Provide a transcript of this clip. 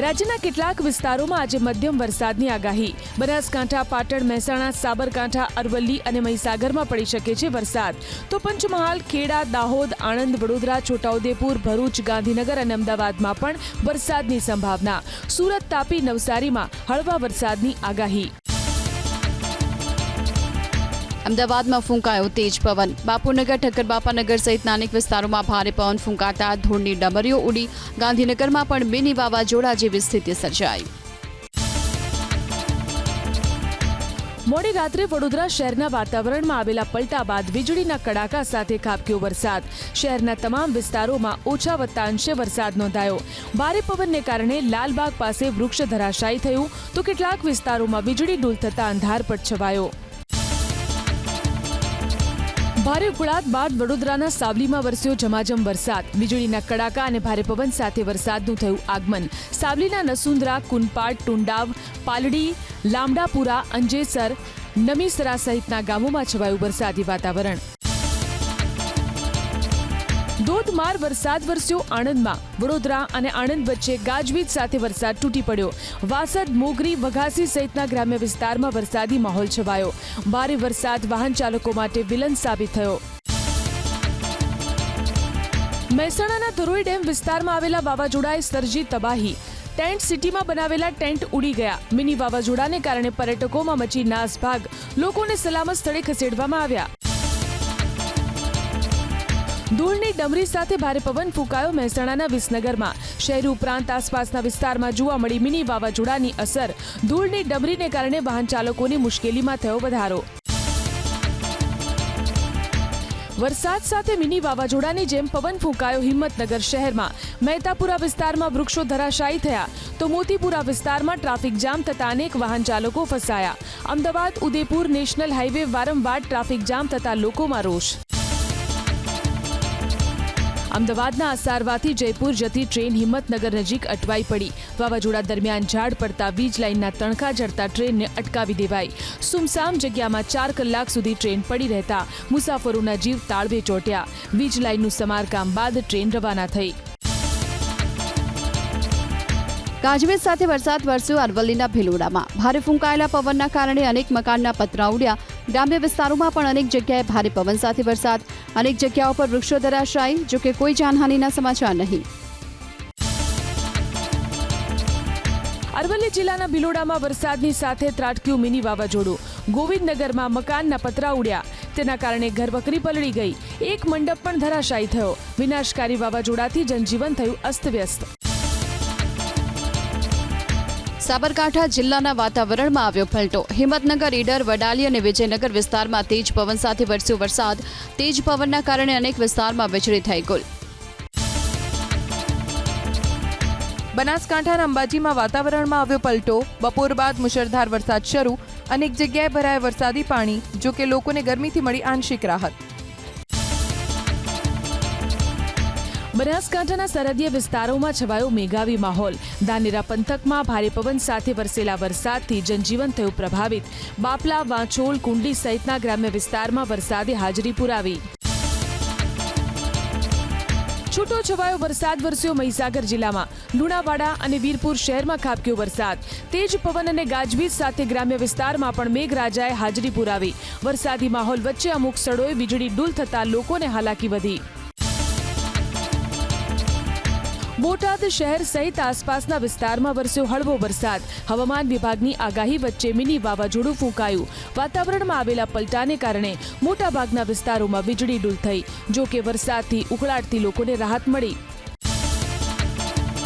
રાજ્યના કેટલાક વિસ્તારોમાં આજે મધ્યમ વરસાદની આગાહી. બનાસકાંઠા, પાટણ, મહેસાણા, સાબરકાંઠા, અરવલ્લી અને મહીસાગરમાં પડી શકે છે વરસાદ. તો પંચમહાલ, ખેડા, દાહોદ, આણંદ, વડોદરા, છોટાઉદેપુર, ભરૂચ, ગાંધીનગર અને અમદાવાદમાં પણ વરસાદની સંભાવના. સુરત, તાપી, નવસારીમાં હળવા વરસાદની આગાહી. અમદાવાદમાં ફૂંકાયો તેજ પવન. બાપુનગર, ઠક્કરબાપાનગર સહિતના અનેક વિસ્તારોમાં ભારે પવન ફૂંકાતા ધૂળની ડમરીઓ ઉડી. ગાંધીનગરમાં પણ મિની વાવાઝોડા જેવી સ્થિતિ સર્જાઈ. મોડી રાત્રે વડોદરા શહેરના વાતાવરણમાં આવેલા પલટા બાદ વીજળીના કડાકા સાથે ખાબક્યો વરસાદ. શહેરના તમામ વિસ્તારોમાં ઓછા વત્તા અંશે વરસાદ નોંધાયો. ભારે પવનને કારણે લાલબાગ પાસે વૃક્ષ ધરાશાયી થયું તો કેટલાક વિસ્તારોમાં વીજળી ડૂલ થતા અંધારપટ છવાયો. ભારે ઉકળાટ બાદ વડોદરાના સાવલીમાં વરસ્યો ઝમાઝમ વરસાદ. વીજળીના કડાકા અને ભારે પવન સાથે વરસાદનું થયું આગમન. સાવલીના નસુંદરા, કુનપાડ, ટુંડાવ, પાલડી, લામડાપુરા, અંજેસર, નમીસરા સહિતના ગામોમાં છવાયું વરસાદી વાતાવરણ. ધોધમાર વરસાદ વરસ્યો આણંદમાં. વડોદરા અને આણંદ વચ્ચે ગાજવીજ સાથે વરસાદ તૂટી પડ્યો. વાસદ, મોગરી, વઘાસી સહિતના ગ્રામ્ય વિસ્તારમાં વરસાદી માહોલ છવાયો. ભારે વરસાદ વાહન ચાલકો માટે વિલન સાબિત થયો. મહેસાણાના ધરોઈ ડેમ વિસ્તારમાં આવેલા વાવાઝોડાએ સર્જી તબાહી. ટેન્ટ સિટીમાં બનાવેલા ટેન્ટ ઉડી ગયા. મિની વાવાઝોડાને કારણે પર્યટકોમાં મચી નાસભાગ. લોકોને સલામત સ્થળે ખસેડવામાં આવ્યા. ધૂળની ડમરી સાથે ભારે પવન ફૂંકાયો મહેસાણાના વિસનગરમાં. શહેર ઉપરાંત આસપાસના વિસ્તારમાં જોવા મળી મિની વાવાઝોડાની અસર. ધૂળની ડમરીને કારણે વાહન ચાલકોની મુશ્કેલીમાં થયો વધારો. વરસાદ સાથે મિની વાવાઝોડાની જેમ પવન ફૂંકાયો હિંમતનગર શહેરમાં. મહેતાપુરા વિસ્તારમાં વૃક્ષો ધરાશાયી થયા તો મોતીપુરા વિસ્તારમાં ટ્રાફિક જામ થતા અનેક વાહન ચાલકો ફસાયા. અમદાવાદ, ઉદેપુર નેશનલ હાઈવે વારંવાર ટ્રાફિક જામ થતા લોકોમાં રોષ. અમદાવાદના અસારવાથી જયપુર જતી ટ્રેન હિંમતનગર નજીક અટવાઈ પડી. વાવાઝોડા દરમિયાન ઝાડ પડતા વીજ લાઇનના તણખા જડતા ટ્રેનને અટકાવી દેવાઈ. સુમસામ જગ્યામાં 4 કલાક સુધી ટ્રેન પડી રહેતા મુસાફરોના જીવ તાળવે ચોંટ્યા. વીજ લાઇનનું સમારકામ બાદ ટ્રેન રવાના થઈ. ગાજવીજ સાથે વરસાદ વરસ્યો અરવલ્લીના ભિલોડામાં. ભારે ફૂંકાયેલા પવનના કારણે અનેક મકાનના પતરા ઉડ્યા. ગ્રામ્ય વિસ્તારોમાં પણ અનેક જગ્યાએ ભારે પવન સાથે વરસાદ. અનેક જગ્યાઓ પર વૃક્ષો ધરાશાયી, જોકે કોઈ જાનહાનિના સમાચાર નહીં. અરવલ્લી જિલ્લાના ભિલોડામાં વરસાદની સાથે ત્રાટક્યું મિની વાવાઝોડું. ગોવિંદનગરમાં મકાનના પતરા ઉડ્યા. તેના કારણે ઘરવકરી પલળી ગઈ. એક મંડપ પણ ધરાશાયી થયો. વિનાશકારી વાવાઝોડાથી જનજીવન થયું અસ્તવ્યસ્ત. સાબરકાંઠા જિલ્લાના વાતાવરણમાં આવ્યો પલટો. હિંમતનગર, ઈડર, વડાલી અને વિજયનગર વિસ્તારમાં તેજ પવન સાથે વરસ્યો વરસાદ. તેજ પવનના કારણે અનેક વિસ્તારમાં વીજળી થઈ ગુલ. બનાસકાંઠાના અંબાજીમાં વાતાવરણમાં આવ્યો પલટો. બપોર બાદ મુશળધાર વરસાદ શરૂ. અનેક જગ્યાએ ભરાયા વરસાદી પાણી. જો કે લોકોને ગરમીથી મળી આંશિક રાહત. બનાસકાંઠાના સરહદીય વિસ્તારોમાં છવાયો મેઘાવી માહોલ. ધાનેરા પંથકમાં ભારે પવન સાથે વરસેલા વરસાદથી જનજીવન થયું પ્રભાવિત. બાપલા, વાંચોલ, કુંડલી સહિતના ગ્રામ્ય વિસ્તારમાં વરસાદે હાજરી પુરાવી. છૂટો છવાયો વરસાદ વરસ્યો મહીસાગર જિલ્લામાં. લુણાવાડા અને વીરપુર શહેરમાં ખાબક્યો વરસાદ. તેજ પવન અને ગાજવીજ સાથે ગ્રામ્ય વિસ્તારમાં પણ મેઘરાજાએ હાજરી પુરાવી. વરસાદી માહોલ વચ્ચે અમુક સ્થળોએ વીજળી ડૂલ થતા લોકોને હાલાકી વધી. બોટાદ શહેર સહિત આસપાસના વિસ્તારમાં વરસ્યો હળવો વરસાદ. હવામાન વિભાગની આગાહી વચ્ચે મિની વાવાઝોડું ફૂંકાયું. વાતાવરણમાં આવેલા પલટાને કારણે મોટાભાગના વિસ્તારોમાં વીજળી ડૂલ થઈ. જો કે વરસાદથી ઉકળાટથી લોકોને રાહત મળી.